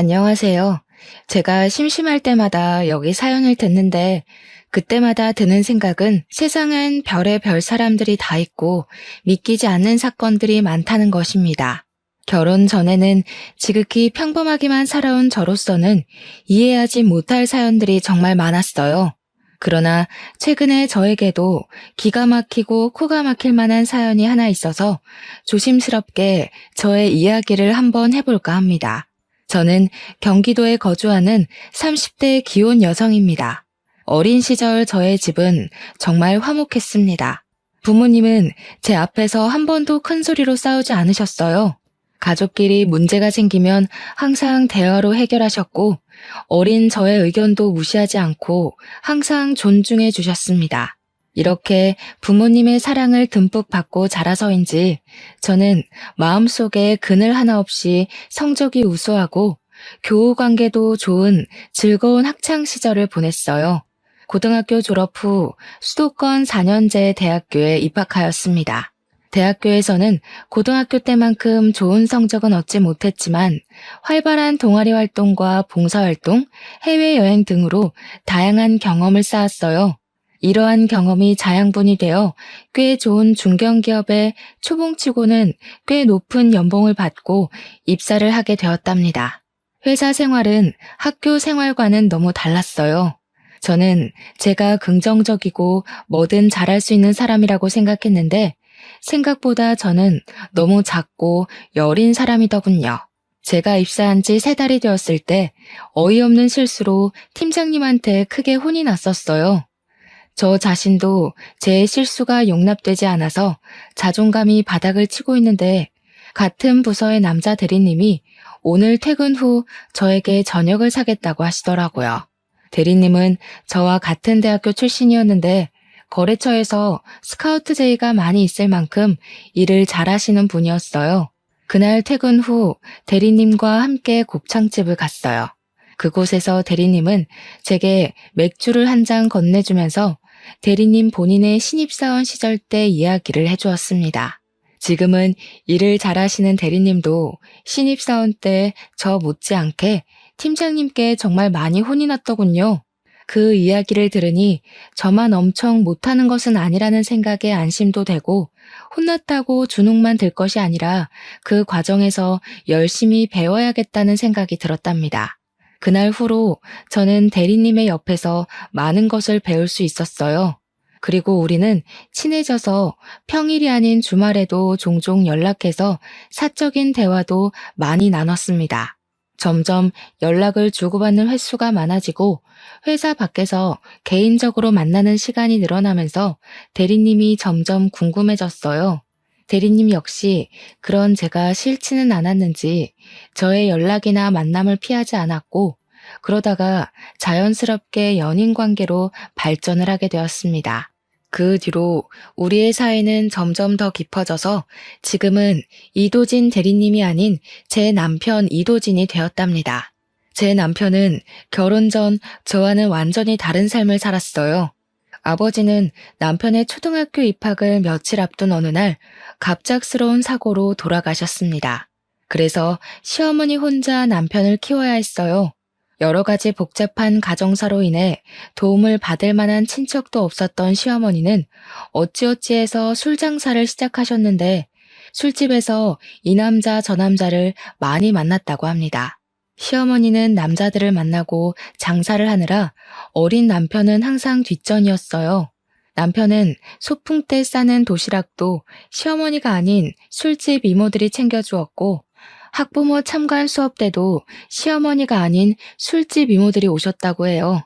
안녕하세요. 제가 심심할 때마다 여기 사연을 듣는데 그때마다 드는 생각은 세상엔 별의별 사람들이 다 있고 믿기지 않는 사건들이 많다는 것입니다. 결혼 전에는 지극히 평범하게만 살아온 저로서는 이해하지 못할 사연들이 정말 많았어요. 그러나 최근에 저에게도 기가 막히고 코가 막힐 만한 사연이 하나 있어서 조심스럽게 저의 이야기를 한번 해볼까 합니다. 저는 경기도에 거주하는 30대 기혼 여성입니다. 어린 시절 저의 집은 정말 화목했습니다. 부모님은 제 앞에서 한 번도 큰 소리로 싸우지 않으셨어요. 가족끼리 문제가 생기면 항상 대화로 해결하셨고, 어린 저의 의견도 무시하지 않고 항상 존중해 주셨습니다. 이렇게 부모님의 사랑을 듬뿍 받고 자라서인지 저는 마음속에 그늘 하나 없이 성적이 우수하고 교우 관계도 좋은 즐거운 학창 시절을 보냈어요. 고등학교 졸업 후 수도권 4년제 대학교에 입학하였습니다. 대학교에서는 고등학교 때만큼 좋은 성적은 얻지 못했지만 활발한 동아리 활동과 봉사활동, 해외여행 등으로 다양한 경험을 쌓았어요. 이러한 경험이 자양분이 되어 꽤 좋은 중견기업에 초봉치고는 꽤 높은 연봉을 받고 입사를 하게 되었답니다. 회사 생활은 학교 생활과는 너무 달랐어요. 저는 제가 긍정적이고 뭐든 잘할 수 있는 사람이라고 생각했는데 생각보다 저는 너무 작고 여린 사람이더군요. 제가 입사한 지 3달이 되었을 때 어이없는 실수로 팀장님한테 크게 혼이 났었어요. 저 자신도 제 실수가 용납되지 않아서 자존감이 바닥을 치고 있는데 같은 부서의 남자 대리님이 오늘 퇴근 후 저에게 저녁을 사겠다고 하시더라고요. 대리님은 저와 같은 대학교 출신이었는데 거래처에서 스카우트 제의가 많이 있을 만큼 일을 잘하시는 분이었어요. 그날 퇴근 후 대리님과 함께 곱창집을 갔어요. 그곳에서 대리님은 제게 맥주를 한 잔 건네주면서 대리님 본인의 신입사원 시절 때 이야기를 해주었습니다. 지금은 일을 잘하시는 대리님도 신입사원 때 저 못지않게 팀장님께 정말 많이 혼이 났더군요. 그 이야기를 들으니 저만 엄청 못하는 것은 아니라는 생각에 안심도 되고 혼났다고 주눅만 들 것이 아니라 그 과정에서 열심히 배워야겠다는 생각이 들었답니다. 그날 후로 저는 대리님의 옆에서 많은 것을 배울 수 있었어요. 그리고 우리는 친해져서 평일이 아닌 주말에도 종종 연락해서 사적인 대화도 많이 나눴습니다. 점점 연락을 주고받는 횟수가 많아지고 회사 밖에서 개인적으로 만나는 시간이 늘어나면서 대리님이 점점 궁금해졌어요. 대리님 역시 그런 제가 싫지는 않았는지 저의 연락이나 만남을 피하지 않았고 그러다가 자연스럽게 연인 관계로 발전을 하게 되었습니다. 그 뒤로 우리의 사이는 점점 더 깊어져서 지금은 이도진 대리님이 아닌 제 남편 이도진이 되었답니다. 제 남편은 결혼 전 저와는 완전히 다른 삶을 살았어요. 아버지는 남편의 초등학교 입학을 며칠 앞둔 어느 날 갑작스러운 사고로 돌아가셨습니다. 그래서 시어머니 혼자 남편을 키워야 했어요. 여러 가지 복잡한 가정사로 인해 도움을 받을 만한 친척도 없었던 시어머니는 어찌어찌해서 술 장사를 시작하셨는데 술집에서 이 남자 저 남자를 많이 만났다고 합니다. 시어머니는 남자들을 만나고 장사를 하느라 어린 남편은 항상 뒷전이었어요. 남편은 소풍 때 싸는 도시락도 시어머니가 아닌 술집 이모들이 챙겨주었고 학부모 참관 수업 때도 시어머니가 아닌 술집 이모들이 오셨다고 해요.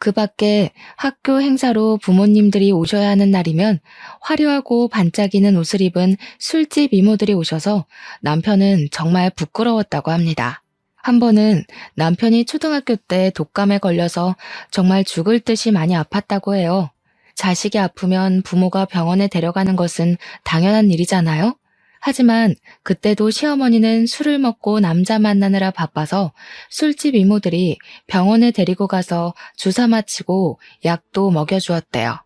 그 밖에 학교 행사로 부모님들이 오셔야 하는 날이면 화려하고 반짝이는 옷을 입은 술집 이모들이 오셔서 남편은 정말 부끄러웠다고 합니다. 한 번은 남편이 초등학교 때 독감에 걸려서 정말 죽을 듯이 많이 아팠다고 해요. 자식이 아프면 부모가 병원에 데려가는 것은 당연한 일이잖아요? 하지만 그때도 시어머니는 술을 먹고 남자 만나느라 바빠서 술집 이모들이 병원에 데리고 가서 주사 맞히고 약도 먹여주었대요.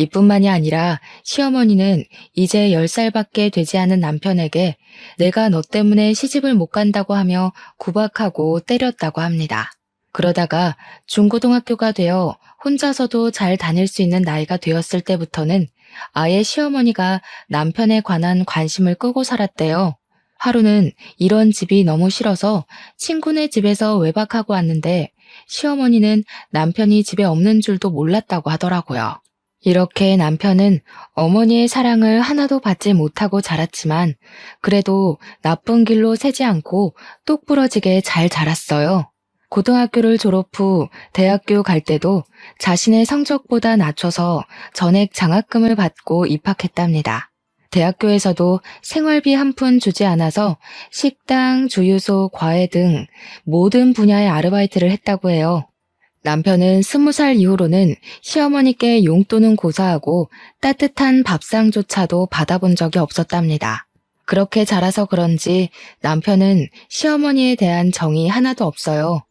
이뿐만이 아니라 시어머니는 이제 10살밖에 되지 않은 남편에게 내가 너 때문에 시집을 못 간다고 하며 구박하고 때렸다고 합니다. 그러다가 중고등학교가 되어 혼자서도 잘 다닐 수 있는 나이가 되었을 때부터는 아예 시어머니가 남편에 관한 관심을 끄고 살았대요. 하루는 이런 집이 너무 싫어서 친구네 집에서 외박하고 왔는데 시어머니는 남편이 집에 없는 줄도 몰랐다고 하더라고요. 이렇게 남편은 어머니의 사랑을 하나도 받지 못하고 자랐지만 그래도 나쁜 길로 새지 않고 똑부러지게 잘 자랐어요. 고등학교를 졸업 후 대학교 갈 때도 자신의 성적보다 낮춰서 전액 장학금을 받고 입학했답니다. 대학교에서도 생활비 한 푼 주지 않아서 식당, 주유소, 과외 등 모든 분야의 아르바이트를 했다고 해요. 남편은 20살 이후로는 시어머니께 용돈은 고사하고 따뜻한 밥상조차도 받아본 적이 없었답니다. 그렇게 자라서 그런지 남편은 시어머니에 대한 정이 하나도 없어요.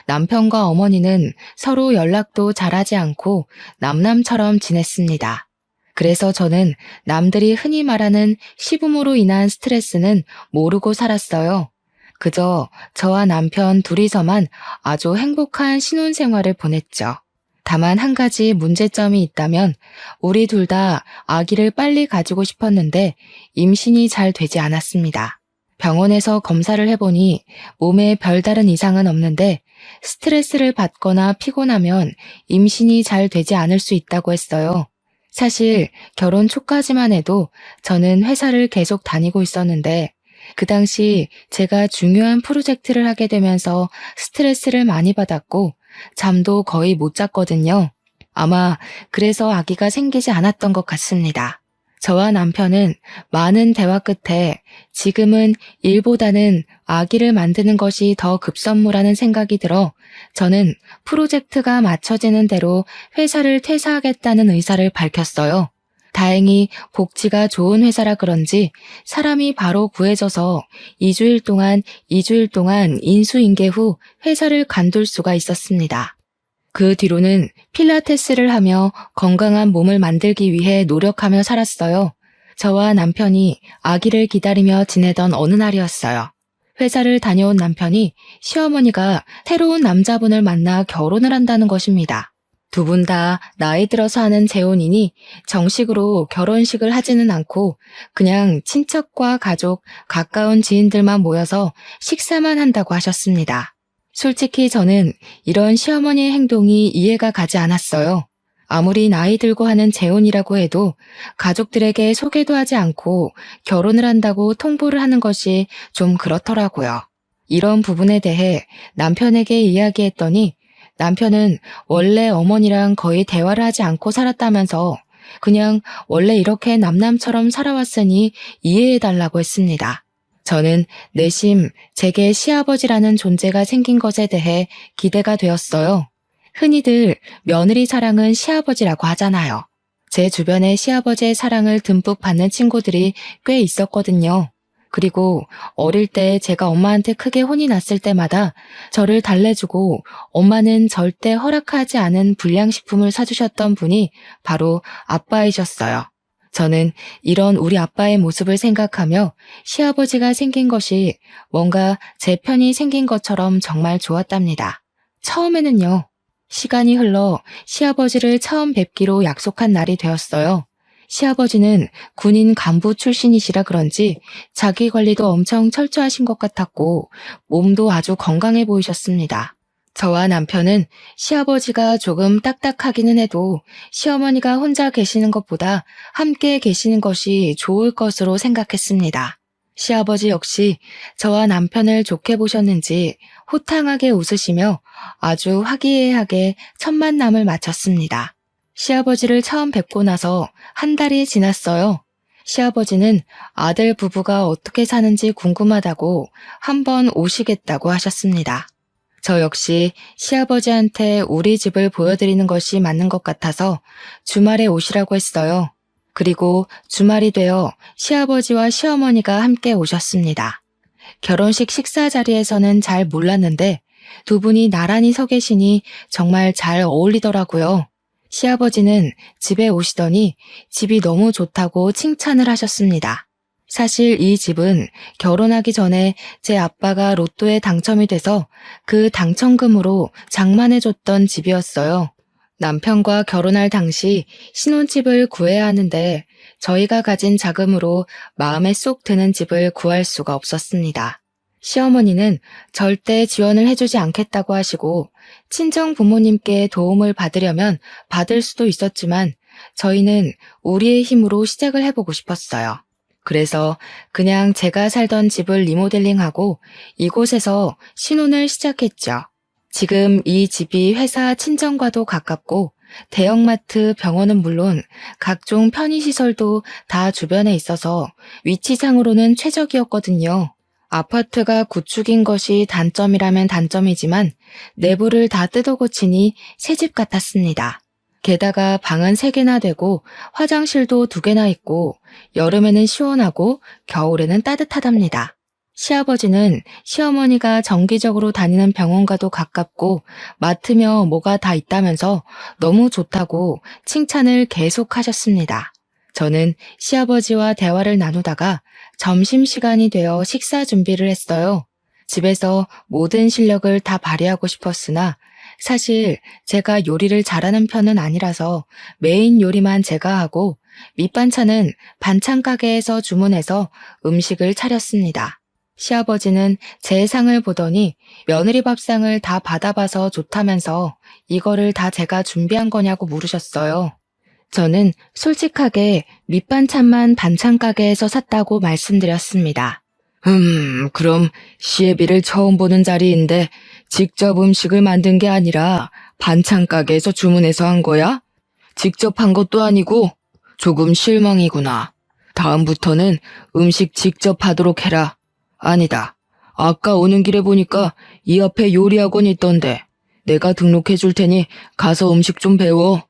남편과 어머니는 서로 연락도 잘하지 않고 남남처럼 지냈습니다. 그래서 저는 남들이 흔히 말하는 시부모로 인한 스트레스는 모르고 살았어요. 그저 저와 남편 둘이서만 아주 행복한 신혼생활을 보냈죠. 다만 한 가지 문제점이 있다면 우리 둘 다 아기를 빨리 가지고 싶었는데 임신이 잘 되지 않았습니다. 병원에서 검사를 해보니 몸에 별다른 이상은 없는데 스트레스를 받거나 피곤하면 임신이 잘 되지 않을 수 있다고 했어요. 사실 결혼 초까지만 해도 저는 회사를 계속 다니고 있었는데 그 당시 제가 중요한 프로젝트를 하게 되면서 스트레스를 많이 받았고 잠도 거의 못 잤거든요. 아마 그래서 아기가 생기지 않았던 것 같습니다. 저와 남편은 많은 대화 끝에 지금은 일보다는 아기를 만드는 것이 더 급선무라는 생각이 들어 저는 프로젝트가 맞춰지는 대로 회사를 퇴사하겠다는 의사를 밝혔어요. 다행히 복지가 좋은 회사라 그런지 사람이 바로 구해져서 2주일 동안 인수인계 후 회사를 관둘 수가 있었습니다. 그 뒤로는 필라테스를 하며 건강한 몸을 만들기 위해 노력하며 살았어요. 저와 남편이 아기를 기다리며 지내던 어느 날이었어요. 회사를 다녀온 남편이 시어머니가 새로운 남자분을 만나 결혼을 한다는 것입니다. 두 분 다 나이 들어서 하는 재혼이니 정식으로 결혼식을 하지는 않고 그냥 친척과 가족, 가까운 지인들만 모여서 식사만 한다고 하셨습니다. 솔직히 저는 이런 시어머니의 행동이 이해가 가지 않았어요. 아무리 나이 들고 하는 재혼이라고 해도 가족들에게 소개도 하지 않고 결혼을 한다고 통보를 하는 것이 좀 그렇더라고요. 이런 부분에 대해 남편에게 이야기했더니 남편은 원래 어머니랑 거의 대화를 하지 않고 살았다면서 그냥 원래 이렇게 남남처럼 살아왔으니 이해해달라고 했습니다. 저는 내심 제게 시아버지라는 존재가 생긴 것에 대해 기대가 되었어요. 흔히들 며느리 사랑은 시아버지라고 하잖아요. 제 주변에 시아버지의 사랑을 듬뿍 받는 친구들이 꽤 있었거든요. 그리고 어릴 때 제가 엄마한테 크게 혼이 났을 때마다 저를 달래주고 엄마는 절대 허락하지 않은 불량식품을 사주셨던 분이 바로 아빠이셨어요. 저는 이런 우리 아빠의 모습을 생각하며 시아버지가 생긴 것이 뭔가 제 편이 생긴 것처럼 정말 좋았답니다. 처음에는요. 시간이 흘러 시아버지를 처음 뵙기로 약속한 날이 되었어요. 시아버지는 군인 간부 출신이시라 그런지 자기 관리도 엄청 철저하신 것 같았고 몸도 아주 건강해 보이셨습니다. 저와 남편은 시아버지가 조금 딱딱하기는 해도 시어머니가 혼자 계시는 것보다 함께 계시는 것이 좋을 것으로 생각했습니다. 시아버지 역시 저와 남편을 좋게 보셨는지 호탕하게 웃으시며 아주 화기애애하게 첫 만남을 마쳤습니다. 시아버지를 처음 뵙고 나서 한 달이 지났어요. 시아버지는 아들 부부가 어떻게 사는지 궁금하다고 한번 오시겠다고 하셨습니다. 저 역시 시아버지한테 우리 집을 보여드리는 것이 맞는 것 같아서 주말에 오시라고 했어요. 그리고 주말이 되어 시아버지와 시어머니가 함께 오셨습니다. 결혼식 식사 자리에서는 잘 몰랐는데 두 분이 나란히 서 계시니 정말 잘 어울리더라고요. 시아버지는 집에 오시더니 집이 너무 좋다고 칭찬을 하셨습니다. 사실 이 집은 결혼하기 전에 제 아빠가 로또에 당첨이 돼서 그 당첨금으로 장만해줬던 집이었어요. 남편과 결혼할 당시 신혼집을 구해야 하는데 저희가 가진 자금으로 마음에 쏙 드는 집을 구할 수가 없었습니다. 시어머니는 절대 지원을 해주지 않겠다고 하시고 친정 부모님께 도움을 받으려면 받을 수도 있었지만 저희는 우리의 힘으로 시작을 해보고 싶었어요. 그래서 그냥 제가 살던 집을 리모델링하고 이곳에서 신혼을 시작했죠. 지금 이 집이 회사 친정과도 가깝고 대형마트, 병원은 물론 각종 편의시설도 다 주변에 있어서 위치상으로는 최적이었거든요. 아파트가 구축인 것이 단점이라면 단점이지만 내부를 다 뜯어고치니 새집 같았습니다. 게다가 방은 3개나 되고 화장실도 2개나 있고 여름에는 시원하고 겨울에는 따뜻하답니다. 시아버지는 시어머니가 정기적으로 다니는 병원과도 가깝고 마트며 뭐가 다 있다면서 너무 좋다고 칭찬을 계속하셨습니다. 저는 시아버지와 대화를 나누다가 점심시간이 되어 식사 준비를 했어요. 집에서 모든 실력을 다 발휘하고 싶었으나 사실 제가 요리를 잘하는 편은 아니라서 메인 요리만 제가 하고 밑반찬은 반찬 가게에서 주문해서 음식을 차렸습니다. 시아버지는 제 상을 보더니 며느리 밥상을 다 받아봐서 좋다면서 이거를 다 제가 준비한 거냐고 물으셨어요. 저는 솔직하게 밑반찬만 반찬 가게에서 샀다고 말씀드렸습니다. 그럼 시애비를 처음 보는 자리인데 직접 음식을 만든 게 아니라 반찬 가게에서 주문해서 한 거야? 직접 한 것도 아니고 조금 실망이구나. 다음부터는 음식 직접 하도록 해라. 아니다. 아까 오는 길에 보니까 이 앞에 요리학원 있던데 내가 등록해 줄 테니 가서 음식 좀 배워.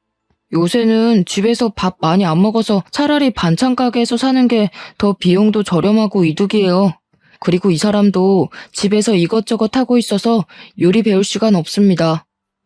요새는 집에서 밥 많이 안 먹어서 차라리 반찬 가게에서 사는 게 더 비용도 저렴하고 이득이에요. 그리고 이 사람도 집에서 이것저것 하고 있어서 요리 배울 시간 없습니다.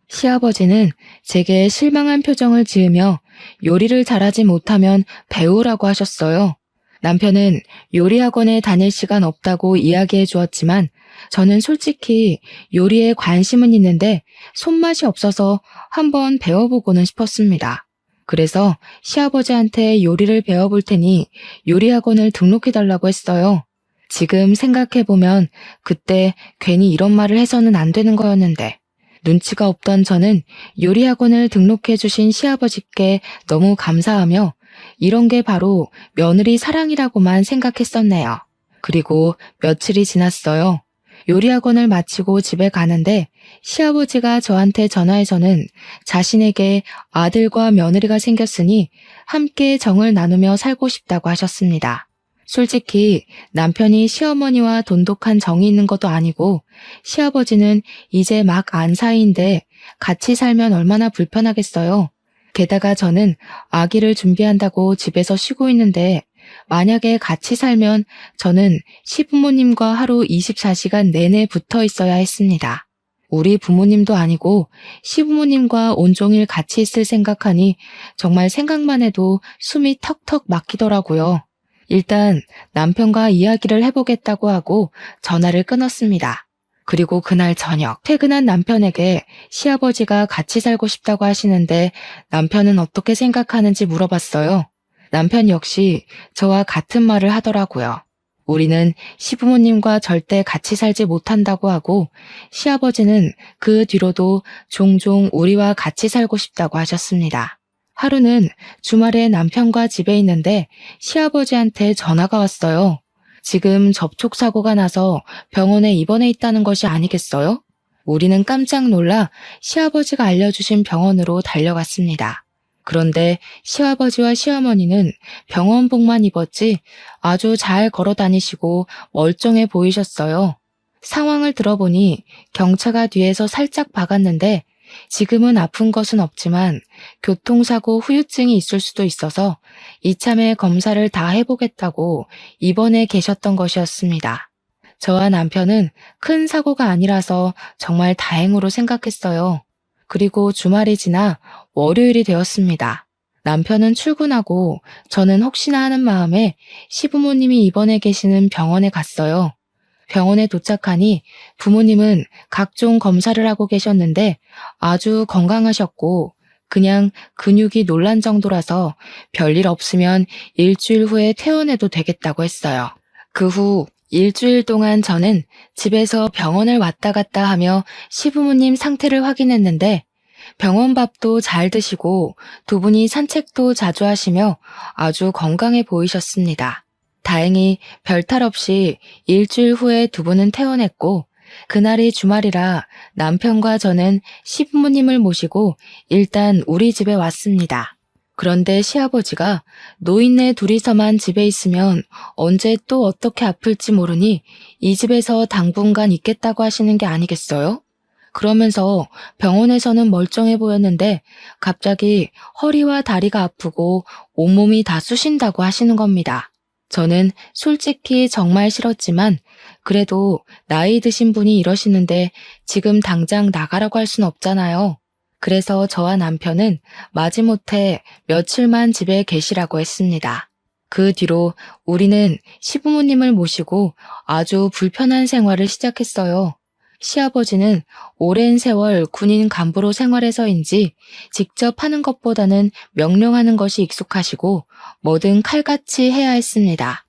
시아버지는 제게 실망한 표정을 지으며 요리를 잘하지 못하면 배우라고 하셨어요. 남편은 요리학원에 다닐 시간 없다고 이야기해 주었지만 저는 솔직히 요리에 관심은 있는데 손맛이 없어서 한번 배워보고는 싶었습니다. 그래서 시아버지한테 요리를 배워볼 테니 요리학원을 등록해달라고 했어요. 지금 생각해보면 그때 괜히 이런 말을 해서는 안 되는 거였는데 눈치가 없던 저는 요리학원을 등록해주신 시아버지께 너무 감사하며 이런 게 바로 며느리 사랑이라고만 생각했었네요. 그리고 며칠이 지났어요. 요리학원을 마치고 집에 가는데 시아버지가 저한테 전화해서는 자신에게 아들과 며느리가 생겼으니 함께 정을 나누며 살고 싶다고 하셨습니다. 솔직히 남편이 시어머니와 돈독한 정이 있는 것도 아니고 시아버지는 이제 막 안 사이인데 같이 살면 얼마나 불편하겠어요. 게다가 저는 아기를 준비한다고 집에서 쉬고 있는데 만약에 같이 살면 저는 시부모님과 하루 24시간 내내 붙어 있어야 했습니다. 우리 부모님도 아니고 시부모님과 온종일 같이 있을 생각하니 정말 생각만 해도 숨이 턱턱 막히더라고요. 일단 남편과 이야기를 해보겠다고 하고 전화를 끊었습니다. 그리고 그날 저녁 퇴근한 남편에게 시아버지가 같이 살고 싶다고 하시는데 남편은 어떻게 생각하는지 물어봤어요. 남편 역시 저와 같은 말을 하더라고요. 우리는 시부모님과 절대 같이 살지 못한다고 하고 시아버지는 그 뒤로도 종종 우리와 같이 살고 싶다고 하셨습니다. 하루는 주말에 남편과 집에 있는데 시아버지한테 전화가 왔어요. 지금 접촉사고가 나서 병원에 입원해 있다는 것이 아니겠어요? 우리는 깜짝 놀라 시아버지가 알려주신 병원으로 달려갔습니다. 그런데 시아버지와 시어머니는 병원복만 입었지 아주 잘 걸어 다니시고 멀쩡해 보이셨어요. 상황을 들어보니 경차가 뒤에서 살짝 박았는데 지금은 아픈 것은 없지만 교통사고 후유증이 있을 수도 있어서 이참에 검사를 다 해보겠다고 입원해 계셨던 것이었습니다. 저와 남편은 큰 사고가 아니라서 정말 다행으로 생각했어요. 그리고 주말이 지나 월요일이 되었습니다. 남편은 출근하고 저는 혹시나 하는 마음에 시부모님이 입원해 계시는 병원에 갔어요. 병원에 도착하니 부모님은 각종 검사를 하고 계셨는데 아주 건강하셨고 그냥 근육이 놀란 정도라서 별일 없으면 일주일 후에 퇴원해도 되겠다고 했어요. 그 후 일주일 동안 저는 집에서 병원을 왔다 갔다 하며 시부모님 상태를 확인했는데 병원 밥도 잘 드시고 두 분이 산책도 자주 하시며 아주 건강해 보이셨습니다. 다행히 별탈 없이 일주일 후에 두 분은 퇴원했고 그날이 주말이라 남편과 저는 시부모님을 모시고 일단 우리 집에 왔습니다. 그런데 시아버지가 노인네 둘이서만 집에 있으면 언제 또 어떻게 아플지 모르니 이 집에서 당분간 있겠다고 하시는 게 아니겠어요? 그러면서 병원에서는 멀쩡해 보였는데 갑자기 허리와 다리가 아프고 온몸이 다 쑤신다고 하시는 겁니다. 저는 솔직히 정말 싫었지만 그래도 나이 드신 분이 이러시는데 지금 당장 나가라고 할 순 없잖아요. 그래서 저와 남편은 마지못해 며칠만 집에 계시라고 했습니다. 그 뒤로 우리는 시부모님을 모시고 아주 불편한 생활을 시작했어요. 시아버지는 오랜 세월 군인 간부로 생활해서인지 직접 하는 것보다는 명령하는 것이 익숙하시고 뭐든 칼같이 해야 했습니다.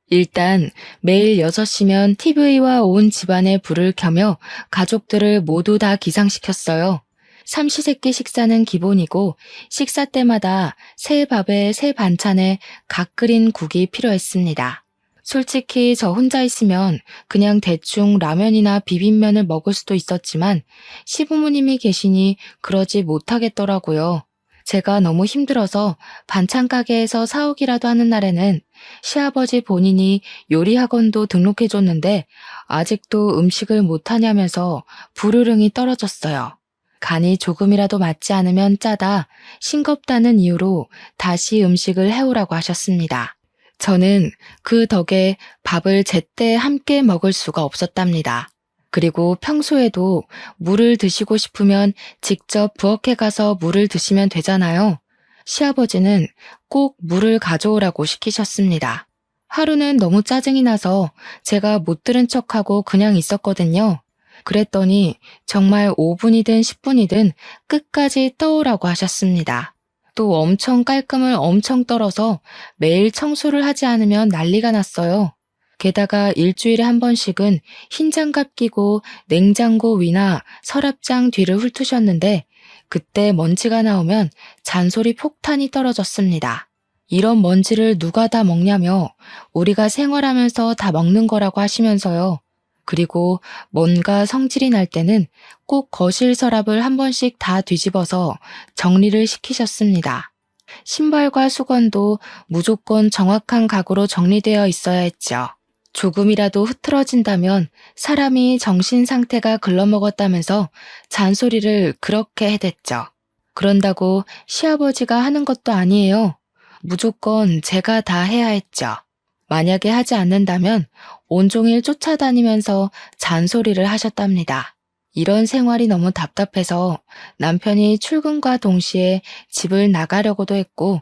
일단 매일 6시면 TV와 온 집안에 불을 켜며 가족들을 모두 다 기상시켰어요. 삼시세끼 식사는 기본이고 식사 때마다 새 밥에 새 반찬에 각 끓인 국이 필요했습니다. 솔직히 저 혼자 있으면 그냥 대충 라면이나 비빔면을 먹을 수도 있었지만 시부모님이 계시니 그러지 못하겠더라고요. 제가 너무 힘들어서 반찬 가게에서 사오기라도 하는 날에는 시아버지 본인이 요리 학원도 등록해줬는데 아직도 음식을 못하냐면서 불호령이 떨어졌어요. 간이 조금이라도 맞지 않으면 짜다, 싱겁다는 이유로 다시 음식을 해오라고 하셨습니다. 저는 그 덕에 밥을 제때 함께 먹을 수가 없었답니다. 그리고 평소에도 물을 드시고 싶으면 직접 부엌에 가서 물을 드시면 되잖아요. 시아버지는 꼭 물을 가져오라고 시키셨습니다. 하루는 너무 짜증이 나서 제가 못 들은 척하고 그냥 있었거든요. 그랬더니 정말 5분이든 10분이든 끝까지 떠오라고 하셨습니다. 또 엄청 깔끔을 엄청 떨어서 매일 청소를 하지 않으면 난리가 났어요. 게다가 일주일에 한 번씩은 흰 장갑 끼고 냉장고 위나 서랍장 뒤를 훑으셨는데 그때 먼지가 나오면 잔소리 폭탄이 떨어졌습니다. 이런 먼지를 누가 다 먹냐며 우리가 생활하면서 다 먹는 거라고 하시면서요. 그리고 뭔가 성질이 날 때는 꼭 거실 서랍을 한 번씩 다 뒤집어서 정리를 시키셨습니다. 신발과 수건도 무조건 정확한 각오로 정리되어 있어야 했죠. 조금이라도 흐트러진다면 사람이 정신 상태가 글러먹었다면서 잔소리를 그렇게 해댔죠. 그런다고 시아버지가 하는 것도 아니에요. 무조건 제가 다 해야 했죠. 만약에 하지 않는다면 온종일 쫓아다니면서 잔소리를 하셨답니다. 이런 생활이 너무 답답해서 남편이 출근과 동시에 집을 나가려고도 했고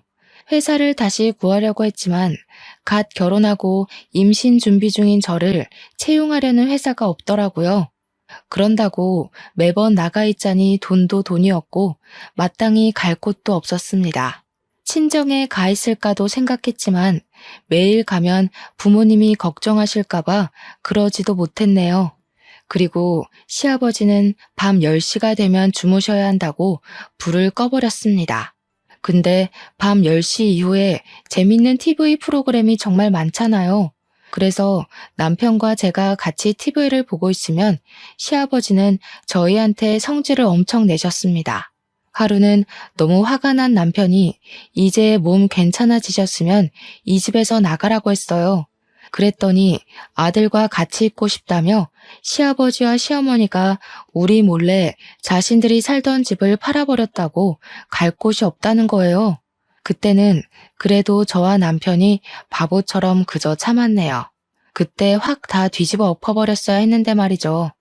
회사를 다시 구하려고 했지만 갓 결혼하고 임신 준비 중인 저를 채용하려는 회사가 없더라고요. 그런다고 매번 나가 있자니 돈도 돈이었고 마땅히 갈 곳도 없었습니다. 친정에 가 있을까도 생각했지만 매일 가면 부모님이 걱정하실까봐 그러지도 못했네요. 그리고 시아버지는 밤 10시가 되면 주무셔야 한다고 불을 꺼버렸습니다. 근데 밤 10시 이후에 재밌는 TV 프로그램이 정말 많잖아요. 그래서 남편과 제가 같이 TV를 보고 있으면 시아버지는 저희한테 성질을 엄청 내셨습니다. 하루는 너무 화가 난 남편이 이제 몸 괜찮아지셨으면 이 집에서 나가라고 했어요. 그랬더니 아들과 같이 있고 싶다며 시아버지와 시어머니가 우리 몰래 자신들이 살던 집을 팔아버렸다고 갈 곳이 없다는 거예요. 그때는 그래도 저와 남편이 바보처럼 그저 참았네요. 그때 확 다 뒤집어 엎어버렸어야 했는데 말이죠.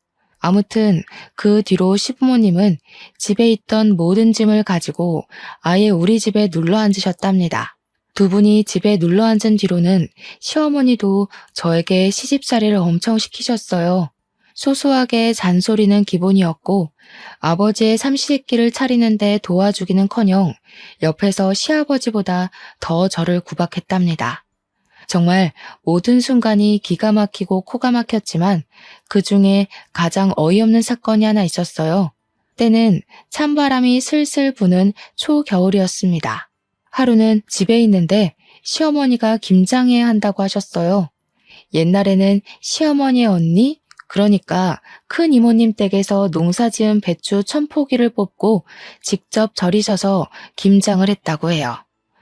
아무튼 그 뒤로 시부모님은 집에 있던 모든 짐을 가지고 아예 우리 집에 눌러 앉으셨답니다. 두 분이 집에 눌러 앉은 뒤로는 시어머니도 저에게 시집살이를 엄청 시키셨어요. 소소하게 잔소리는 기본이었고 아버지의 삼시세끼를 차리는데 도와주기는커녕 옆에서 시아버지보다 더 저를 구박했답니다. 정말 모든 순간이 기가 막히고 코가 막혔지만 그중에 가장 어이없는 사건이 하나 있었어요. 때는 찬바람이 슬슬 부는 초겨울이었습니다. 하루는 집에 있는데 시어머니가 김장해야 한다고 하셨어요. 옛날에는 시어머니의 언니, 그러니까 큰 이모님 댁에서 농사지은 배추 1000포기를 뽑고 직접 절이셔서 김장을 했다고 해요.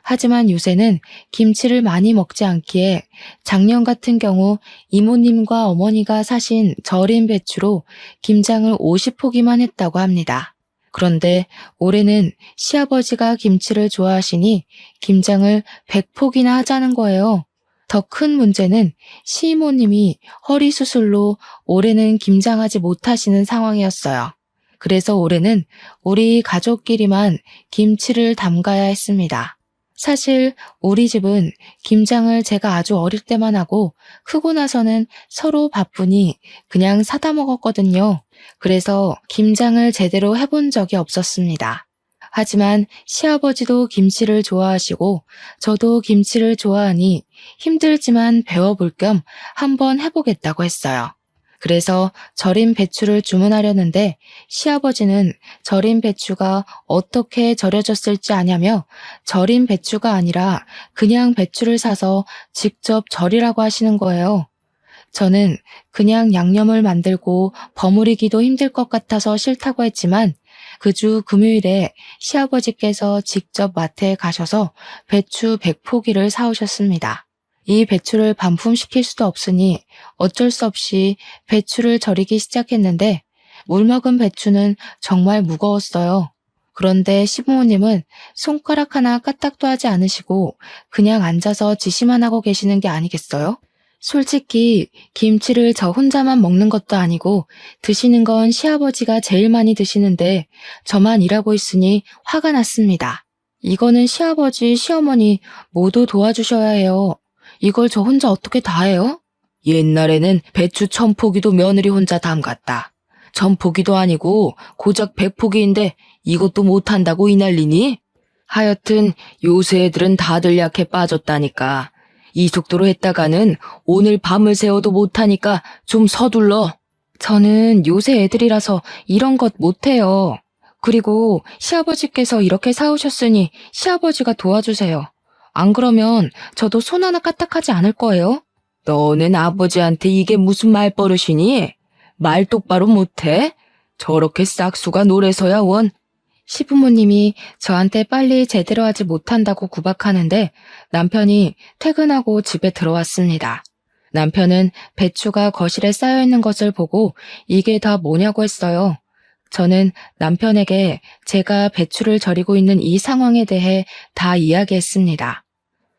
하지만 요새는 김치를 많이 먹지 않기에 작년 같은 경우 이모님과 어머니가 사신 절인 배추로 김장을 50포기만 했다고 합니다. 그런데 올해는 시아버지가 김치를 좋아하시니 김장을 100포기나 하자는 거예요. 더 큰 문제는 시이모님이 허리 수술로 올해는 김장하지 못하시는 상황이었어요. 그래서 올해는 우리 가족끼리만 김치를 담가야 했습니다. 사실 우리 집은 김장을 제가 아주 어릴 때만 하고 크고 나서는 서로 바쁘니 그냥 사다 먹었거든요. 그래서 김장을 제대로 해본 적이 없었습니다. 하지만 시아버지도 김치를 좋아하시고 저도 김치를 좋아하니 힘들지만 배워볼 겸 한번 해보겠다고 했어요. 그래서 절인 배추를 주문하려는데 시아버지는 절인 배추가 어떻게 절여졌을지 아냐며 절인 배추가 아니라 그냥 배추를 사서 직접 절이라고 하시는 거예요. 저는 그냥 양념을 만들고 버무리기도 힘들 것 같아서 싫다고 했지만 그 주 금요일에 시아버지께서 직접 마트에 가셔서 배추 100포기를 사오셨습니다. 이 배추를 반품시킬 수도 없으니 어쩔 수 없이 배추를 절이기 시작했는데 물 먹은 배추는 정말 무거웠어요. 그런데 시부모님은 손가락 하나 까딱도 하지 않으시고 그냥 앉아서 지시만 하고 계시는 게 아니겠어요? 솔직히 김치를 저 혼자만 먹는 것도 아니고 드시는 건 시아버지가 제일 많이 드시는데 저만 일하고 있으니 화가 났습니다. 이거는 시아버지, 시어머니 모두 도와주셔야 해요. 이걸 저 혼자 어떻게 다 해요? 옛날에는 배추 1000포기도 며느리 혼자 담갔다. 1000포기도 아니고 고작 100포기인데 이것도 못한다고 이 난리니? 하여튼 요새 애들은 다들 약해 빠졌다니까. 이 속도로 했다가는 오늘 밤을 새워도 못하니까 좀 서둘러. 저는 요새 애들이라서 이런 것 못해요. 그리고 시아버지께서 이렇게 사오셨으니 시아버지가 도와주세요. 안 그러면 저도 손 하나 까딱하지 않을 거예요. 너는 아버지한테 이게 무슨 말버릇이니? 말 똑바로 못해? 저렇게 싹수가 노래서야 원. 시부모님이 저한테 빨리 제대로 하지 못한다고 구박하는데 남편이 퇴근하고 집에 들어왔습니다. 남편은 배추가 거실에 쌓여있는 것을 보고 이게 다 뭐냐고 했어요. 저는 남편에게 제가 배추를 절이고 있는 이 상황에 대해 다 이야기했습니다.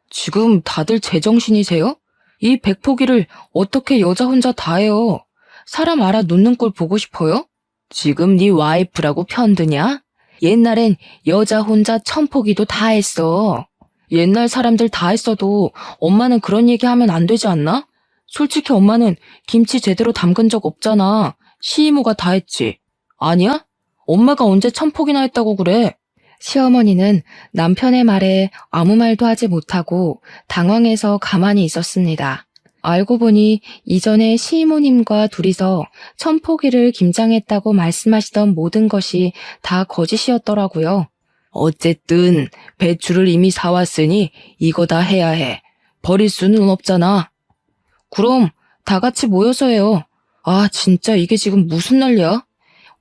지금 다들 제정신이세요? 이 100포기를 어떻게 여자 혼자 다 해요? 사람 알아 놓는 꼴 보고 싶어요? 지금 네 와이프라고 편드냐? 옛날엔 여자 혼자 1000포기도 다 했어. 옛날 사람들 다 했어도 엄마는 그런 얘기 하면 안 되지 않나? 솔직히 엄마는 김치 제대로 담근 적 없잖아. 시이모가 다 했지. 아니야? 엄마가 언제 1000포기나 했다고 그래? 시어머니는 남편의 말에 아무 말도 하지 못하고 당황해서 가만히 있었습니다. 알고 보니 이전에 시이모님과 둘이서 1000포기를 김장했다고 말씀하시던 모든 것이 다 거짓이었더라고요. 어쨌든 배추를 이미 사왔으니 이거 다 해야 해. 버릴 수는 없잖아. 그럼 다 같이 모여서 해요. 아, 진짜 이게 지금 무슨 난리야?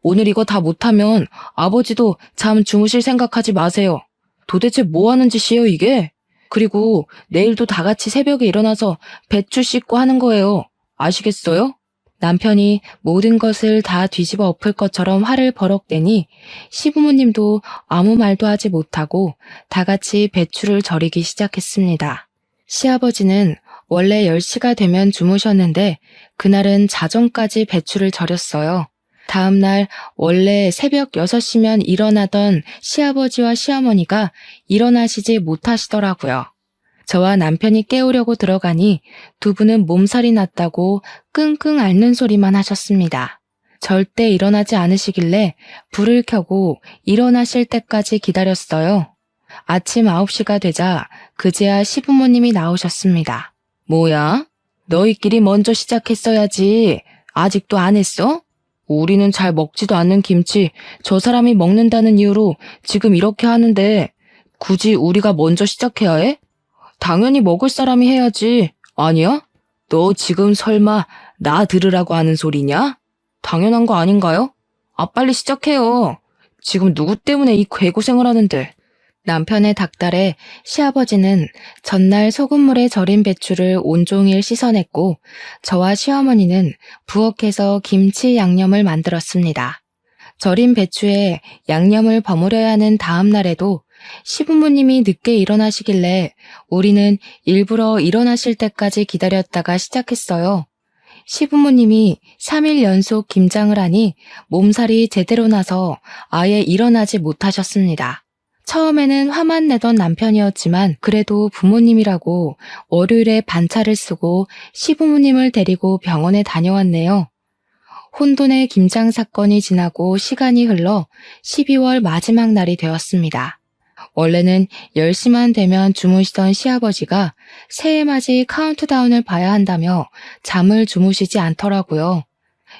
오늘 이거 다 못하면 아버지도 잠 주무실 생각하지 마세요. 도대체 뭐 하는 짓이에요, 이게? 그리고 내일도 다 같이 새벽에 일어나서 배추 씻고 하는 거예요. 아시겠어요? 남편이 모든 것을 다 뒤집어 엎을 것처럼 화를 버럭대니 시부모님도 아무 말도 하지 못하고 다 같이 배추를 절이기 시작했습니다. 시아버지는 원래 10시가 되면 주무셨는데 그날은 자정까지 배추를 절였어요. 다음날 원래 새벽 6시면 일어나던 시아버지와 시어머니가 일어나시지 못하시더라고요. 저와 남편이 깨우려고 들어가니 두 분은 몸살이 났다고 끙끙 앓는 소리만 하셨습니다. 절대 일어나지 않으시길래 불을 켜고 일어나실 때까지 기다렸어요. 아침 9시가 되자 그제야 시부모님이 나오셨습니다. 뭐야? 너희끼리 먼저 시작했어야지. 아직도 안 했어? 우리는 잘 먹지도 않는 김치 저 사람이 먹는다는 이유로 지금 이렇게 하는데 굳이 우리가 먼저 시작해야 해? 당연히 먹을 사람이 해야지. 아니야? 너 지금 설마 나 들으라고 하는 소리냐? 당연한 거 아닌가요? 아, 빨리 시작해요. 지금 누구 때문에 이 괴고생을 하는데. 남편의 닭달에 시아버지는 전날 소금물에 절인 배추를 온종일 씻어냈고 저와 시어머니는 부엌에서 김치 양념을 만들었습니다. 절인 배추에 양념을 버무려야 하는 다음 날에도 시부모님이 늦게 일어나시길래 우리는 일부러 일어나실 때까지 기다렸다가 시작했어요. 시부모님이 3일 연속 김장을 하니 몸살이 제대로 나서 아예 일어나지 못하셨습니다. 처음에는 화만 내던 남편이었지만 그래도 부모님이라고 월요일에 반차를 쓰고 시부모님을 데리고 병원에 다녀왔네요. 혼돈의 김장 사건이 지나고 시간이 흘러 12월 마지막 날이 되었습니다. 원래는 10시만 되면 주무시던 시아버지가 새해맞이 카운트다운을 봐야 한다며 잠을 주무시지 않더라고요.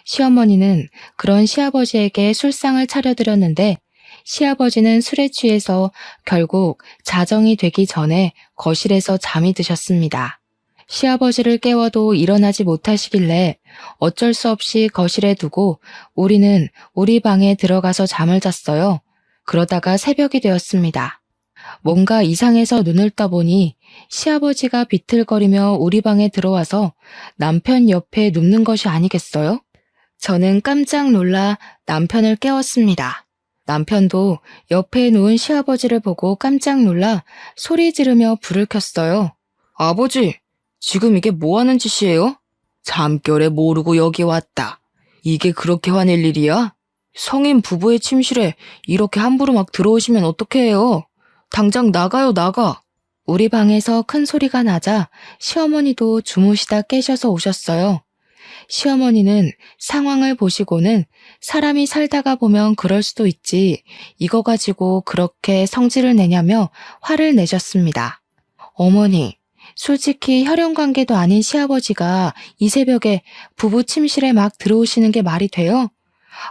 시어머니는 그런 시아버지에게 술상을 차려드렸는데 시아버지는 술에 취해서 결국 자정이 되기 전에 거실에서 잠이 드셨습니다. 시아버지를 깨워도 일어나지 못하시길래 어쩔 수 없이 거실에 두고 우리는 우리 방에 들어가서 잠을 잤어요. 그러다가 새벽이 되었습니다. 뭔가 이상해서 눈을 떠보니 시아버지가 비틀거리며 우리 방에 들어와서 남편 옆에 눕는 것이 아니겠어요? 저는 깜짝 놀라 남편을 깨웠습니다. 남편도 옆에 누운 시아버지를 보고 깜짝 놀라 소리 지르며 불을 켰어요. 아버지, 지금 이게 뭐 하는 짓이에요? 잠결에 모르고 여기 왔다. 이게 그렇게 화낼 일이야? 성인 부부의 침실에 이렇게 함부로 막 들어오시면 어떡해요? 당장 나가요, 나가. 우리 방에서 큰 소리가 나자 시어머니도 주무시다 깨셔서 오셨어요. 시어머니는 상황을 보시고는 사람이 살다가 보면 그럴 수도 있지. 이거 가지고 그렇게 성질을 내냐며 화를 내셨습니다. 어머니, 솔직히 혈연관계도 아닌 시아버지가 이 새벽에 부부 침실에 막 들어오시는 게 말이 돼요?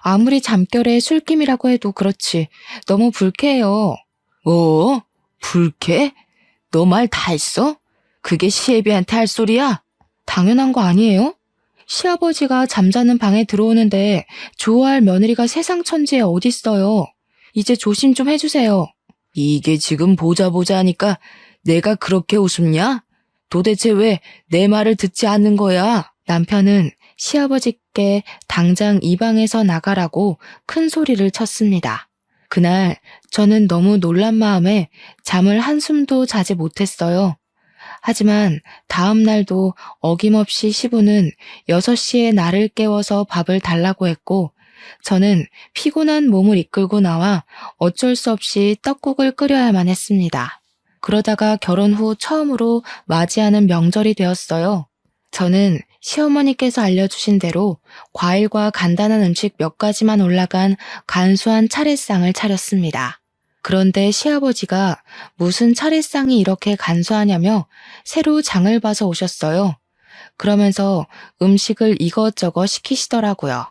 아무리 잠결에 술김이라고 해도 그렇지. 너무 불쾌해요. 뭐? 불쾌? 너 말 다 했어? 그게 시애비한테 할 소리야? 당연한 거 아니에요? 시아버지가 잠자는 방에 들어오는데 좋아할 며느리가 세상 천지에 어딨어요. 이제 조심 좀 해주세요. 이게 지금 보자 하니까 내가 그렇게 우습냐? 도대체 왜 내 말을 듣지 않는 거야? 남편은 시아버지께 당장 이 방에서 나가라고 큰 소리를 쳤습니다. 그날 저는 너무 놀란 마음에 잠을 한숨도 자지 못했어요. 하지만 다음 날도 어김없이 시부는 6시에 나를 깨워서 밥을 달라고 했고 저는 피곤한 몸을 이끌고 나와 어쩔 수 없이 떡국을 끓여야만 했습니다. 그러다가 결혼 후 처음으로 맞이하는 명절이 되었어요. 저는 시어머니께서 알려주신 대로 과일과 간단한 음식 몇 가지만 올라간 간소한 차례상을 차렸습니다. 그런데 시아버지가 무슨 차례상이 이렇게 간소하냐며 새로 장을 봐서 오셨어요. 그러면서 음식을 이것저것 시키시더라고요.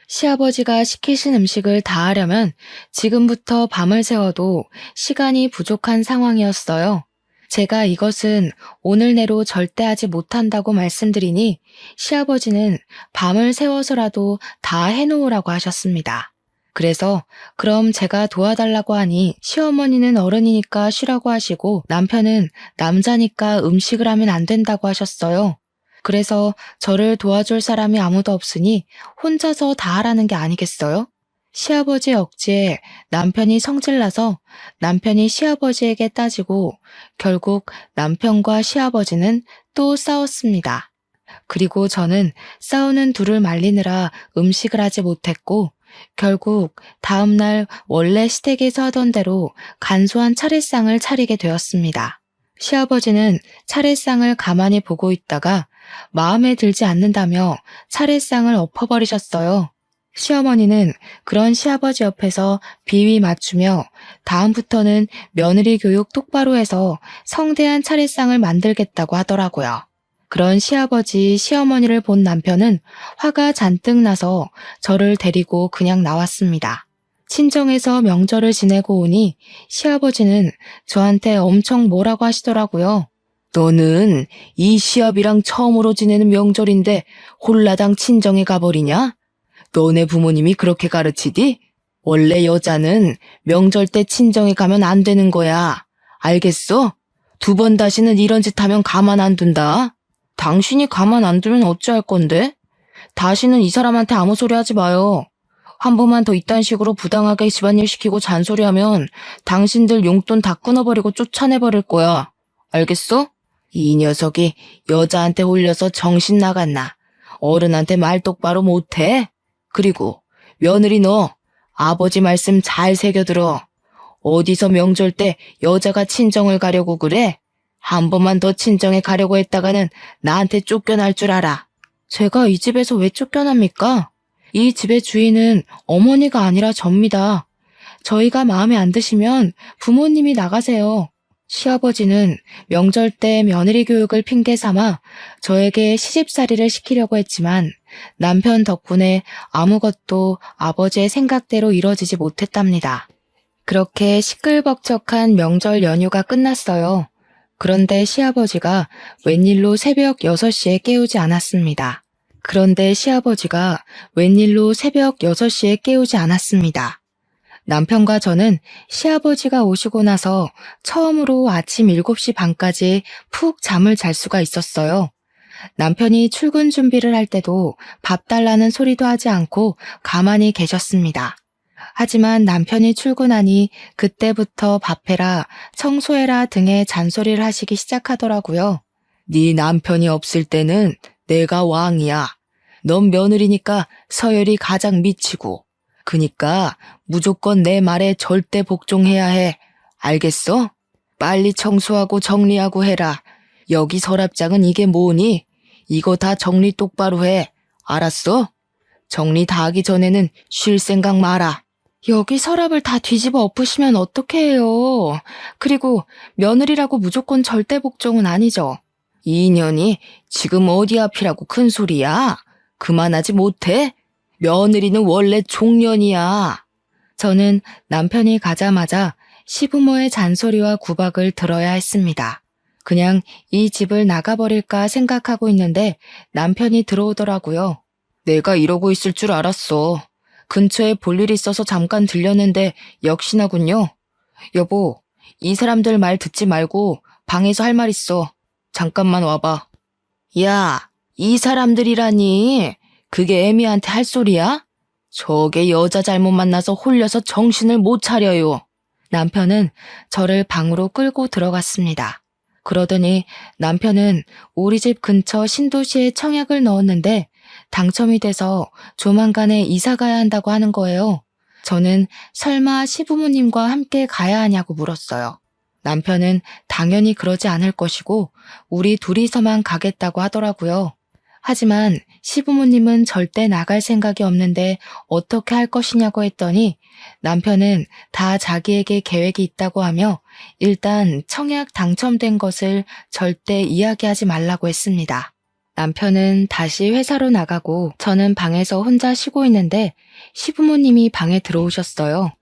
시아버지가 시키신 음식을 다 하려면 지금부터 밤을 새워도 시간이 부족한 상황이었어요. 제가 이것은 오늘 내로 절대 하지 못한다고 말씀드리니 시아버지는 밤을 새워서라도 다 해놓으라고 하셨습니다. 그래서 그럼 제가 도와달라고 하니 시어머니는 어른이니까 쉬라고 하시고 남편은 남자니까 음식을 하면 안 된다고 하셨어요. 그래서 저를 도와줄 사람이 아무도 없으니 혼자서 다 하라는 게 아니겠어요? 시아버지 억지에 남편이 성질나서 남편이 시아버지에게 따지고 결국 남편과 시아버지는 또 싸웠습니다. 그리고 저는 싸우는 둘을 말리느라 음식을 하지 못했고 결국 다음날 원래 시댁에서 하던 대로 간소한 차례상을 차리게 되었습니다. 시아버지는 차례상을 가만히 보고 있다가 마음에 들지 않는다며 차례상을 엎어버리셨어요. 시어머니는 그런 시아버지 옆에서 비위 맞추며 다음부터는 며느리 교육 똑바로 해서 성대한 차례상을 만들겠다고 하더라고요. 그런 시아버지, 시어머니를 본 남편은 화가 잔뜩 나서 저를 데리고 그냥 나왔습니다. 친정에서 명절을 지내고 오니 시아버지는 저한테 엄청 뭐라고 하시더라고요. 너는 이 시아비랑 처음으로 지내는 명절인데 홀라당 친정에 가버리냐? 너네 부모님이 그렇게 가르치디? 원래 여자는 명절 때 친정에 가면 안 되는 거야. 알겠어? 2번 다시는 이런 짓 하면 가만 안 둔다. 당신이 가만 안 두면 어찌할 건데? 다시는 이 사람한테 아무 소리 하지 마요. 한 번만 더 이딴 식으로 부당하게 집안일 시키고 잔소리하면 당신들 용돈 다 끊어버리고 쫓아내버릴 거야. 알겠어? 이 녀석이 여자한테 홀려서 정신 나갔나? 어른한테 말 똑바로 못해? 그리고 며느리 너 아버지 말씀 잘 새겨들어. 어디서 명절 때 여자가 친정을 가려고 그래? 한 번만 더 친정에 가려고 했다가는 나한테 쫓겨날 줄 알아. 제가 이 집에서 왜 쫓겨납니까? 이 집의 주인은 어머니가 아니라 접니다. 저희가 마음에 안 드시면 부모님이 나가세요. 시아버지는 명절 때 며느리 교육을 핑계 삼아 저에게 시집살이를 시키려고 했지만 남편 덕분에 아무것도 아버지의 생각대로 이뤄지지 못했답니다. 그렇게 시끌벅적한 명절 연휴가 끝났어요. 그런데 시아버지가 웬일로 새벽 6시에 깨우지 않았습니다. 남편과 저는 시아버지가 오시고 나서 처음으로 아침 7시 반까지 푹 잠을 잘 수가 있었어요. 남편이 출근 준비를 할 때도 밥 달라는 소리도 하지 않고 가만히 계셨습니다. 하지만 남편이 출근하니 그때부터 밥해라, 청소해라 등의 잔소리를 하시기 시작하더라고요. 네 남편이 없을 때는 내가 왕이야. 넌 며느리니까 서열이 가장 미치고. 그니까 무조건 내 말에 절대 복종해야 해. 알겠어? 빨리 청소하고 정리하고 해라. 여기 서랍장은 이게 뭐니? 이거 다 정리 똑바로 해. 알았어? 정리 다 하기 전에는 쉴 생각 마라. 여기 서랍을 다 뒤집어 엎으시면 어떡해 해요. 그리고 며느리라고 무조건 절대 복종은 아니죠. 이 년이 지금 어디 앞이라고 큰 소리야? 그만하지 못해? 며느리는 원래 종년이야. 저는 남편이 가자마자 시부모의 잔소리와 구박을 들어야 했습니다. 그냥 이 집을 나가버릴까 생각하고 있는데 남편이 들어오더라고요. 내가 이러고 있을 줄 알았어. 근처에 볼 일 있어서 잠깐 들렸는데 역시나군요. 여보, 이 사람들 말 듣지 말고 방에서 할 말 있어. 잠깐만 와봐. 야, 이 사람들이라니. 그게 애미한테 할 소리야? 저게 여자 잘못 만나서 홀려서 정신을 못 차려요. 남편은 저를 방으로 끌고 들어갔습니다. 그러더니 남편은 우리 집 근처 신도시에 청약을 넣었는데 당첨이 돼서 조만간에 이사 가야 한다고 하는 거예요. 저는 설마 시부모님과 함께 가야 하냐고 물었어요. 남편은 당연히 그러지 않을 것이고 우리 둘이서만 가겠다고 하더라고요. 하지만 시부모님은 절대 나갈 생각이 없는데 어떻게 할 것이냐고 했더니 남편은 다 자기에게 계획이 있다고 하며 일단 청약 당첨된 것을 절대 이야기하지 말라고 했습니다. 남편은 다시 회사로 나가고 저는 방에서 혼자 쉬고 있는데 시부모님이 방에 들어오셨어요.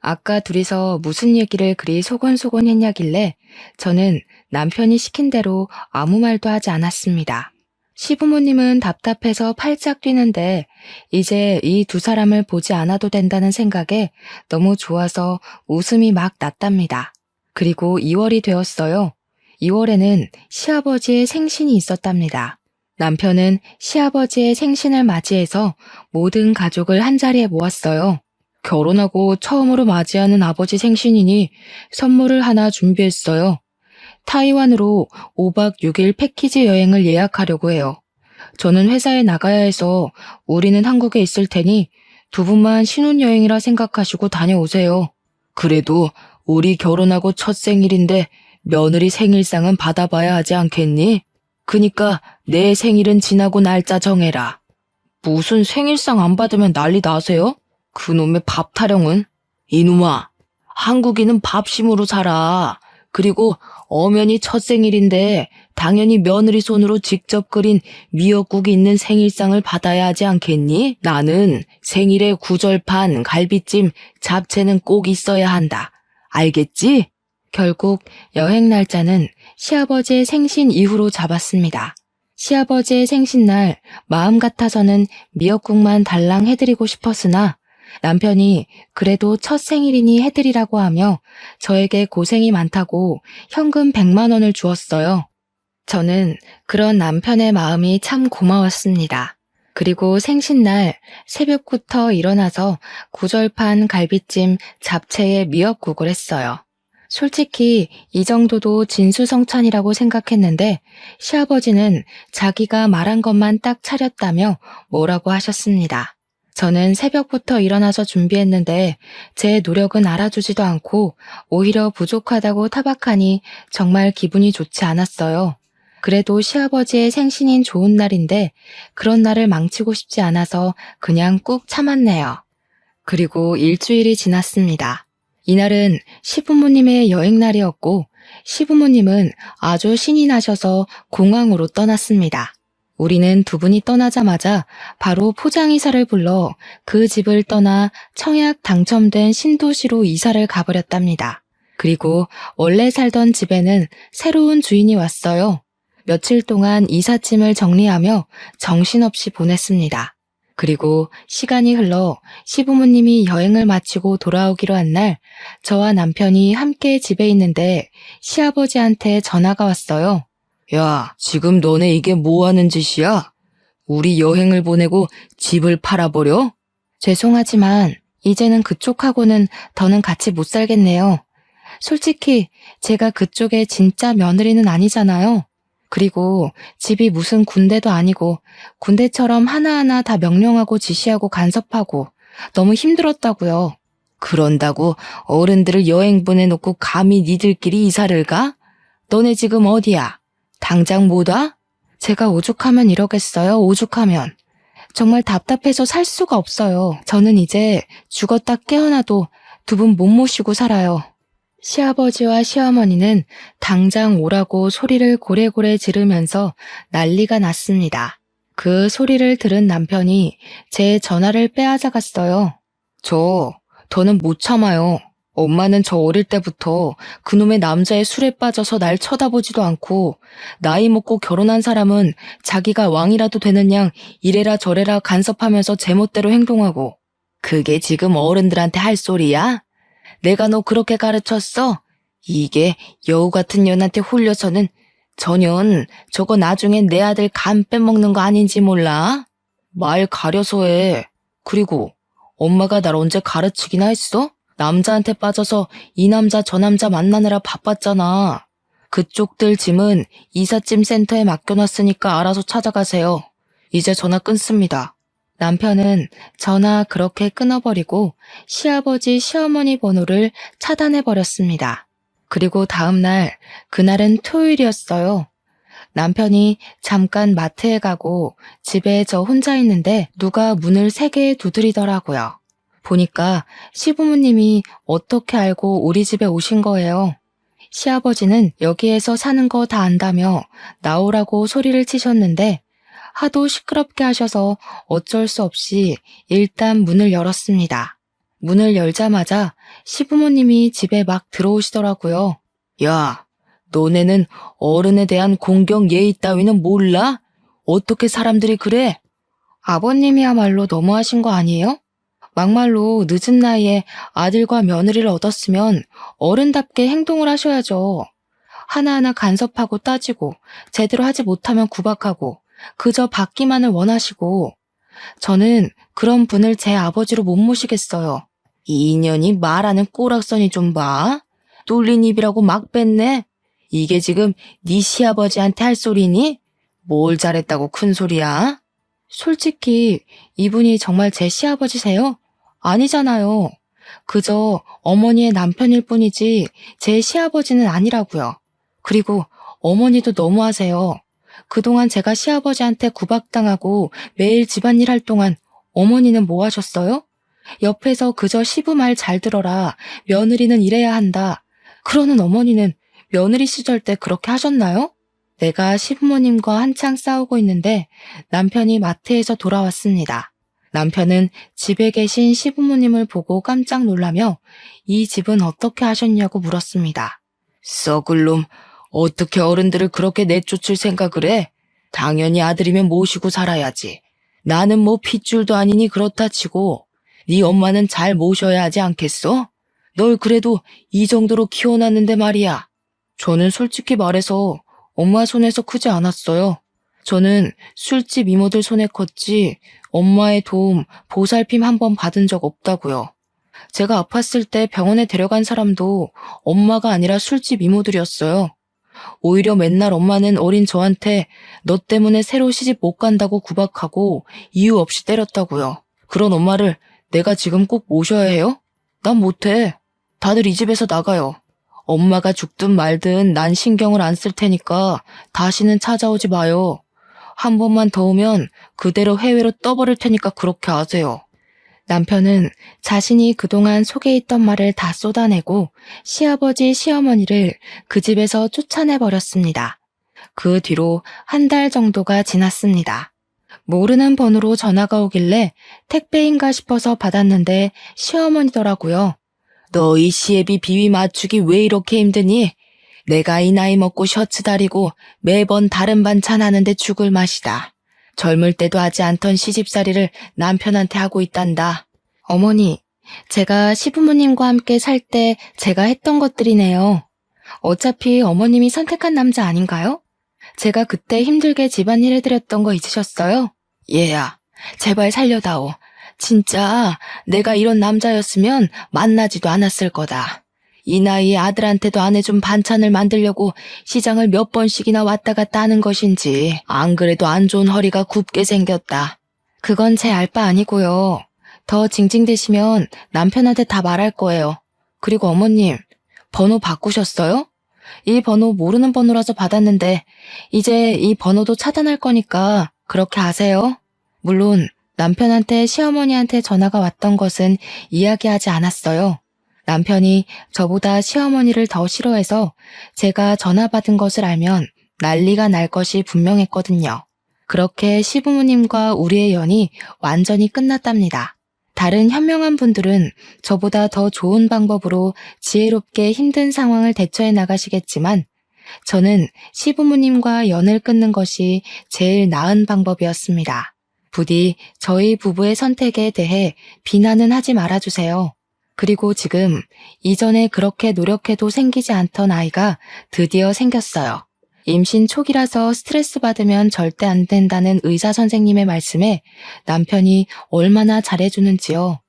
아까 둘이서 무슨 얘기를 그리 소곤소곤 했냐길래 저는 남편이 시킨 대로 아무 말도 하지 않았습니다. 시부모님은 답답해서 팔짝 뛰는데 이제 이 두 사람을 보지 않아도 된다는 생각에 너무 좋아서 웃음이 막 났답니다. 그리고 2월이 되었어요. 2월에는 시아버지의 생신이 있었답니다. 남편은 시아버지의 생신을 맞이해서 모든 가족을 한자리에 모았어요. 결혼하고 처음으로 맞이하는 아버지 생신이니 선물을 하나 준비했어요. 타이완으로 5박 6일 패키지 여행을 예약하려고 해요. 저는 회사에 나가야 해서 우리는 한국에 있을 테니 두 분만 신혼여행이라 생각하시고 다녀오세요. 그래도 우리 결혼하고 첫 생일인데 며느리 생일상은 받아봐야 하지 않겠니? 그니까 내 생일은 지나고 날짜 정해라. 무슨 생일상 안 받으면 난리 나세요? 그놈의 밥 타령은? 이놈아, 한국인은 밥심으로 살아. 그리고 엄연히 첫 생일인데 당연히 며느리 손으로 직접 끓인 미역국이 있는 생일상을 받아야 하지 않겠니? 나는 생일에 구절판, 갈비찜, 잡채는 꼭 있어야 한다. 알겠지? 결국 여행 날짜는 시아버지의 생신 이후로 잡았습니다. 시아버지의 생신날 마음 같아서는 미역국만 달랑 해드리고 싶었으나 남편이 그래도 첫 생일이니 해드리라고 하며 저에게 고생이 많다고 현금 100만 원을 주었어요. 저는 그런 남편의 마음이 참 고마웠습니다. 그리고 생신날 새벽부터 일어나서 구절판 갈비찜 잡채에 미역국을 했어요. 솔직히 이 정도도 진수성찬이라고 생각했는데 시아버지는 자기가 말한 것만 딱 차렸다며 뭐라고 하셨습니다. 저는 새벽부터 일어나서 준비했는데 제 노력은 알아주지도 않고 오히려 부족하다고 타박하니 정말 기분이 좋지 않았어요. 그래도 시아버지의 생신인 좋은 날인데 그런 날을 망치고 싶지 않아서 그냥 꾹 참았네요. 그리고 일주일이 지났습니다. 이날은 시부모님의 여행날이었고 시부모님은 아주 신이 나셔서 공항으로 떠났습니다. 우리는 두 분이 떠나자마자 바로 포장이사를 불러 그 집을 떠나 청약 당첨된 신도시로 이사를 가버렸답니다. 그리고 원래 살던 집에는 새로운 주인이 왔어요. 며칠 동안 이삿짐을 정리하며 정신없이 보냈습니다. 그리고 시간이 흘러 시부모님이 여행을 마치고 돌아오기로 한 날 저와 남편이 함께 집에 있는데 시아버지한테 전화가 왔어요. 야, 지금 너네 이게 뭐 하는 짓이야? 우리 여행을 보내고 집을 팔아버려? 죄송하지만 이제는 그쪽하고는 더는 같이 못 살겠네요. 솔직히 제가 그쪽의 진짜 며느리는 아니잖아요. 그리고 집이 무슨 군대도 아니고 군대처럼 하나하나 다 명령하고 지시하고 간섭하고 너무 힘들었다고요. 그런다고 어른들을 여행 보내놓고 감히 니들끼리 이사를 가? 너네 지금 어디야? 당장 못 와? 제가 오죽하면 이러겠어요, 오죽하면. 정말 답답해서 살 수가 없어요. 저는 이제 죽었다 깨어나도 두 분 못 모시고 살아요. 시아버지와 시어머니는 당장 오라고 소리를 고래고래 지르면서 난리가 났습니다. 그 소리를 들은 남편이 제 전화를 빼앗아갔어요. 더는 못 참아요. 엄마는 저 어릴 때부터 그놈의 남자의 술에 빠져서 날 쳐다보지도 않고 나이 먹고 결혼한 사람은 자기가 왕이라도 되는 양 이래라 저래라 간섭하면서 제멋대로 행동하고 그게 지금 어른들한테 할 소리야? 내가 너 그렇게 가르쳤어? 이게 여우 같은 년한테 홀려서는 전현 저거 나중엔 내 아들 간 빼먹는 거 아닌지 몰라? 말 가려서 해. 그리고 엄마가 날 언제 가르치기나 했어? 남자한테 빠져서 이 남자 저 남자 만나느라 바빴잖아. 그쪽들 짐은 이삿짐 센터에 맡겨놨으니까 알아서 찾아가세요. 이제 전화 끊습니다. 남편은 전화 그렇게 끊어버리고 시아버지 시어머니 번호를 차단해버렸습니다. 그리고 다음날, 그날은 토요일이었어요. 남편이 잠깐 마트에 가고 집에 저 혼자 있는데 누가 문을 3개 두드리더라고요. 보니까 시부모님이 어떻게 알고 우리 집에 오신 거예요. 시아버지는 여기에서 사는 거 다 안다며 나오라고 소리를 치셨는데 하도 시끄럽게 하셔서 어쩔 수 없이 일단 문을 열었습니다. 문을 열자마자 시부모님이 집에 막 들어오시더라고요. 야, 너네는 어른에 대한 공경 예의 따위는 몰라? 어떻게 사람들이 그래? 아버님이야말로 너무하신 거 아니에요? 막말로 늦은 나이에 아들과 며느리를 얻었으면 어른답게 행동을 하셔야죠. 하나하나 간섭하고 따지고 제대로 하지 못하면 구박하고 그저 받기만을 원하시고 저는 그런 분을 제 아버지로 못 모시겠어요. 이 인연이 말하는 꼬락서니 좀 봐. 뚫린 입이라고 막 뺐네. 이게 지금 네 시아버지한테 할 소리니? 뭘 잘했다고 큰 소리야? 솔직히 이분이 정말 제 시아버지세요? 아니잖아요. 그저 어머니의 남편일 뿐이지 제 시아버지는 아니라고요. 그리고 어머니도 너무하세요. 그동안 제가 시아버지한테 구박당하고 매일 집안일 할 동안 어머니는 뭐 하셨어요? 옆에서 그저 시부 말 잘 들어라, 며느리는 이래야 한다. 그러는 어머니는 며느리 시절 때 그렇게 하셨나요? 내가 시부모님과 한창 싸우고 있는데 남편이 마트에서 돌아왔습니다. 남편은 집에 계신 시부모님을 보고 깜짝 놀라며 이 집은 어떻게 하셨냐고 물었습니다. 썩을 놈, 어떻게 어른들을 그렇게 내쫓을 생각을 해? 당연히 아들이면 모시고 살아야지. 나는 뭐 핏줄도 아니니 그렇다 치고 네 엄마는 잘 모셔야 하지 않겠어? 널 그래도 이 정도로 키워놨는데 말이야. 저는 솔직히 말해서 엄마 손에서 크지 않았어요. 저는 술집 이모들 손에 컸지 엄마의 도움, 보살핌 한 번 받은 적 없다고요. 제가 아팠을 때 병원에 데려간 사람도 엄마가 아니라 술집 이모들이었어요. 오히려 맨날 엄마는 어린 저한테 너 때문에 새로 시집 못 간다고 구박하고 이유 없이 때렸다고요. 그런 엄마를 내가 지금 꼭 모셔야 해요? 난 못해. 다들 이 집에서 나가요. 엄마가 죽든 말든 난 신경을 안 쓸 테니까 다시는 찾아오지 마요. 한 번만 더 오면 그대로 해외로 떠버릴 테니까 그렇게 아세요. 남편은 자신이 그동안 속에 있던 말을 다 쏟아내고 시아버지, 시어머니를 그 집에서 쫓아내버렸습니다. 그 뒤로 한 달 정도가 지났습니다. 모르는 번호로 전화가 오길래 택배인가 싶어서 받았는데 시어머니더라고요. 너 이 시애비 비위 맞추기 왜 이렇게 힘드니? 내가 이 나이 먹고 셔츠 다리고 매번 다른 반찬 하는데 죽을 맛이다. 젊을 때도 하지 않던 시집살이를 남편한테 하고 있단다. 어머니, 제가 시부모님과 함께 살 때 제가 했던 것들이네요. 어차피 어머님이 선택한 남자 아닌가요? 제가 그때 힘들게 집안일 해드렸던 거 잊으셨어요? 얘야, 제발 살려다오. 진짜 내가 이런 남자였으면 만나지도 않았을 거다. 이 나이에 아들한테도 안 해준 반찬을 만들려고 시장을 몇 번씩이나 왔다 갔다 하는 것인지 안 그래도 안 좋은 허리가 굽게 생겼다. 그건 제 알 바 아니고요. 더 징징대시면 남편한테 다 말할 거예요. 그리고 어머님, 번호 바꾸셨어요? 이 번호 모르는 번호라서 받았는데 이제 이 번호도 차단할 거니까 그렇게 아세요? 물론 남편한테 시어머니한테 전화가 왔던 것은 이야기하지 않았어요. 남편이 저보다 시어머니를 더 싫어해서 제가 전화 받은 것을 알면 난리가 날 것이 분명했거든요. 그렇게 시부모님과 우리의 연이 완전히 끝났답니다. 다른 현명한 분들은 저보다 더 좋은 방법으로 지혜롭게 힘든 상황을 대처해 나가시겠지만 저는 시부모님과 연을 끊는 것이 제일 나은 방법이었습니다. 부디 저희 부부의 선택에 대해 비난은 하지 말아주세요. 그리고 지금 이전에 그렇게 노력해도 생기지 않던 아이가 드디어 생겼어요. 임신 초기라서 스트레스 받으면 절대 안 된다는 의사 선생님의 말씀에 남편이 얼마나 잘해주는지요.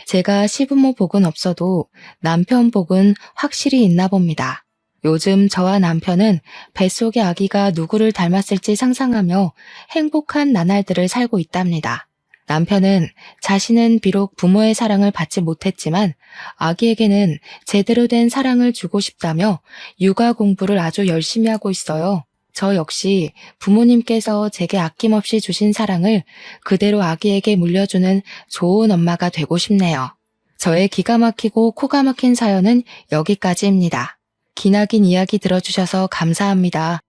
제가 시부모 복은 없어도 남편 복은 확실히 있나 봅니다. 요즘 저와 남편은 뱃속의 아기가 누구를 닮았을지 상상하며 행복한 나날들을 살고 있답니다. 남편은 자신은 비록 부모의 사랑을 받지 못했지만 아기에게는 제대로 된 사랑을 주고 싶다며 육아 공부를 아주 열심히 하고 있어요. 저 역시 부모님께서 제게 아낌없이 주신 사랑을 그대로 아기에게 물려주는 좋은 엄마가 되고 싶네요. 저의 기가 막히고 코가 막힌 사연은 여기까지입니다. 기나긴 이야기 들어주셔서 감사합니다.